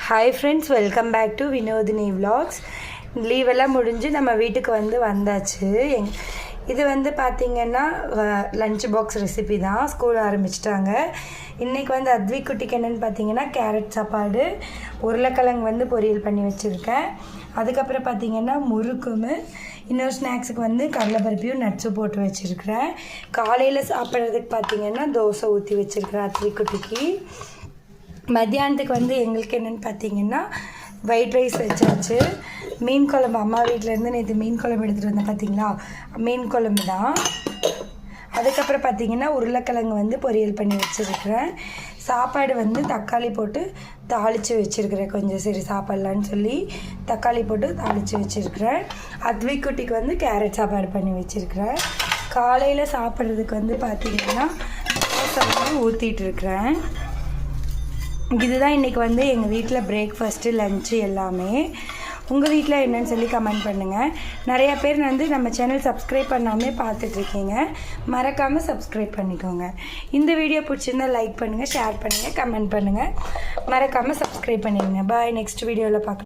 Hi friends, welcome back to Vinothini vlogs. லீவெல்லாம் முடிஞ்சு நம்ம வீட்டுக்கு வந்தாச்சு. இது பார்த்திங்கன்னா லஞ்ச் பாக்ஸ் ரெசிபி தான். ஸ்கூல் ஆரம்பிச்சிட்டாங்க. இன்றைக்கி அத்வி குட்டிக்கு என்னென்னு பார்த்தீங்கன்னா கேரட் சாப்பாடு, உருளைக்கிழங்கு பொரியல் பண்ணி வச்சுருக்கேன். அதுக்கப்புறம் பார்த்திங்கன்னா முறுக்கும், இன்னொரு ஸ்நாக்ஸுக்கு கடலைப்பருப்பையும் நட்ஸும் போட்டு வச்சுருக்கிறேன். காலையில் சாப்பிட்றதுக்கு பார்த்திங்கன்னா தோசை ஊற்றி வச்சுருக்கிறேன் அத்வி குட்டிக்கு. மத்தியானத்துக்கு எங்களுக்கு என்னென்னு பார்த்தீங்கன்னா ஒயிட் ரைஸ் வச்சாச்சு. மீன் குழம்பு அம்மா வீட்டிலேருந்து நேற்று மீன் குழம்பு எடுத்துகிட்டு வந்தேன் பார்த்தீங்களா, மீன் குழம்பு தான். அதுக்கப்புறம் பார்த்திங்கன்னா உருளைக்கிழங்கு பொரியல் பண்ணி வச்சுருக்கிறேன். சாப்பாடு தக்காளி போட்டு தாளித்து வச்சுருக்கிறேன். கொஞ்சம் சரி சாப்பிட்லான்னு சொல்லி தக்காளி போட்டு தாளித்து வச்சுருக்கிறேன். அத்வி குட்டிக்கு கேரட் சாப்பாடு பண்ணி வச்சுருக்கிறேன். காலையில் சாப்பிட்றதுக்கு பார்த்திங்கன்னா தோசை ஊற்றிட்டுருக்கிறேன். இதுதான் இன்றைக்கி எங்கள் வீட்டில் பிரேக்ஃபாஸ்ட்டு, லஞ்சு எல்லாமே. உங்கள் வீட்டில் என்னன்னு சொல்லி கமெண்ட் பண்ணுங்கள். நிறையா பேர் நம்ம சேனல் சப்ஸ்கிரைப் பண்ணாமே பார்த்துட்ருக்கீங்க. மறக்காமல் சப்ஸ்கிரைப் பண்ணிக்கோங்க. இந்த வீடியோ பிடிச்சிருந்தால் லைக் பண்ணுங்கள், ஷேர் பண்ணுங்கள், கமெண்ட் பண்ணுங்கள். மறக்காமல் சப்ஸ்கிரைப் பண்ணிடுங்க. பாய். நெக்ஸ்ட் வீடியோவில் பார்க்கலாம்.